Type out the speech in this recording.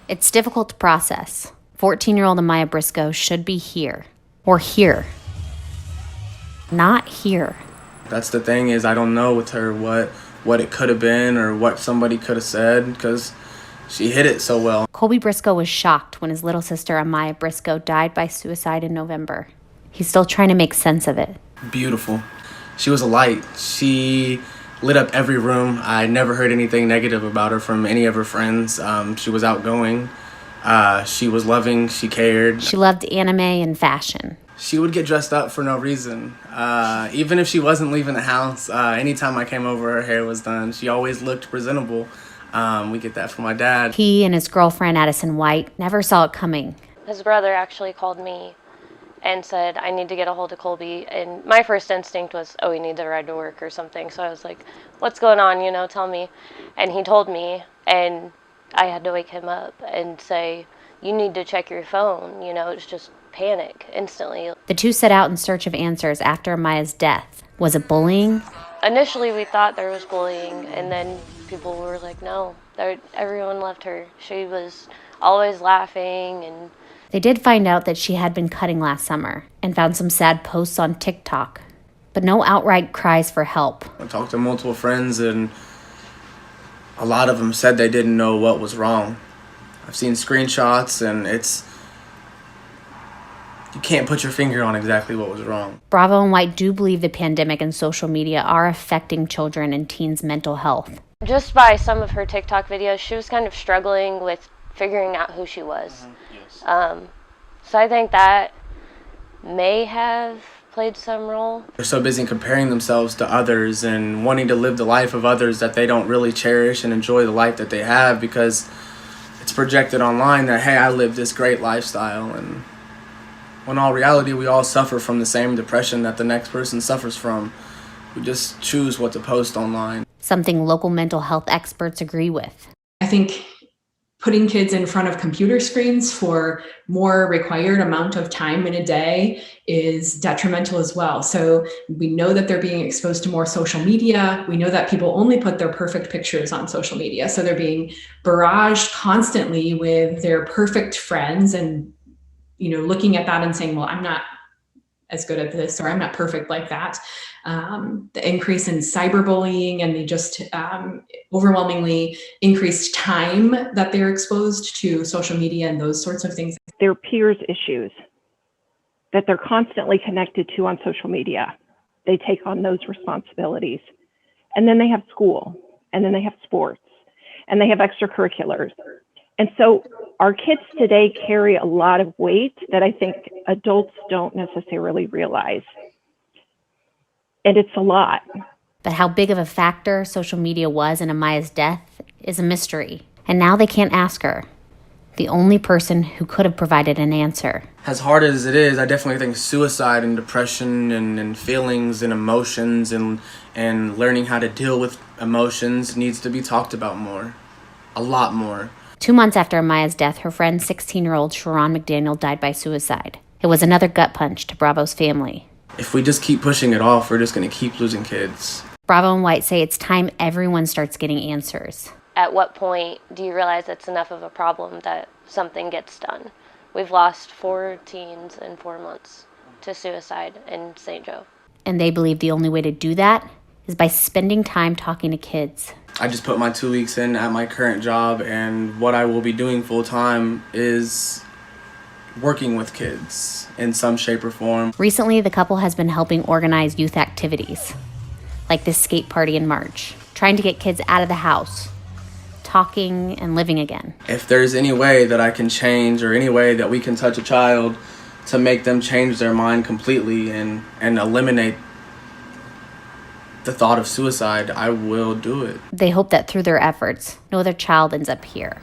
It's difficult to process. 14-year-old Amaya Briscoe should be here. Or here. Not here. That's the thing, is I don't know with her what it could have been or what somebody could have said, because she hid it so well. Colby Briscoe was shocked when his little sister Amaya Briscoe died by suicide in November. He's still trying to make sense of it. Beautiful. She was a light. She lit up every room. I never heard anything negative about her from any of her friends. She was outgoing. She was loving. She cared. She loved anime and fashion. She would get dressed up for no reason. Even if she wasn't leaving the house, anytime I came over, her hair was done. She always looked presentable. We get that from my dad. He and his girlfriend, Addison White, never saw it coming. His brother actually called me and said, I need to get a hold of Colby. And my first instinct was, oh, he needs a ride to work or something. So I was like, what's going on, tell me. And he told me, and I had to wake him up and say, you need to check your phone. It's just panic instantly. The two set out in search of answers after Amaya's death. Was it bullying? Initially, we thought there was bullying, and then people were like, no, everyone loved her. She was always laughing. And they did find out that she had been cutting last summer and found some sad posts on TikTok, but no outright cries for help. I talked to multiple friends, and a lot of them said they didn't know what was wrong. I've seen screenshots, and you can't put your finger on exactly what was wrong. Bravo and White do believe the pandemic and social media are affecting children and teens' mental health. Just by some of her TikTok videos, she was kind of struggling with figuring out who she was. Yes. So I think that may have played some role. They're so busy comparing themselves to others and wanting to live the life of others that they don't really cherish and enjoy the life that they have, because it's projected online that, hey, I live this great lifestyle, and when all reality, we all suffer from the same depression that the next person suffers from. We just choose what to post online. Something local mental health experts agree with. I think putting kids in front of computer screens for more required amount of time in a day is detrimental as well. So we know that they're being exposed to more social media. We know that people only put their perfect pictures on social media. So they're being barraged constantly with their perfect friends and, looking at that and saying, well, I'm not as good at this, or I'm not perfect like that. The increase in cyberbullying and the just overwhelmingly increased time that they're exposed to social media and those sorts of things. Their peers' issues that they're constantly connected to on social media. They take on those responsibilities. And then they have school, and then they have sports, and they have extracurriculars. And so our kids today carry a lot of weight that I think adults don't necessarily realize. And it's a lot. But how big of a factor social media was in Amaya's death is a mystery. And now they can't ask her, the only person who could have provided an answer. As hard as it is, I definitely think suicide and depression and feelings and emotions and learning how to deal with emotions needs to be talked about more. A lot more. 2 months after Amaya's death, her friend 16-year-old Sharon McDaniel died by suicide. It was another gut punch to Bravo's family. If we just keep pushing it off, we're just going to keep losing kids. Bravo and White say it's time everyone starts getting answers. At what point do you realize it's enough of a problem that something gets done? We've lost 4 teens in 4 months to suicide in St. Joe. And they believe the only way to do that is by spending time talking to kids. I just put my 2 weeks in at my current job, and what I will be doing full time is working with kids in some shape or form. Recently, the couple has been helping organize youth activities, like this skate party in March, trying to get kids out of the house, talking and living again. If there's any way that I can change, or any way that we can touch a child to make them change their mind completely and eliminate the thought of suicide, I will do it. They hope that through their efforts, no other child ends up here.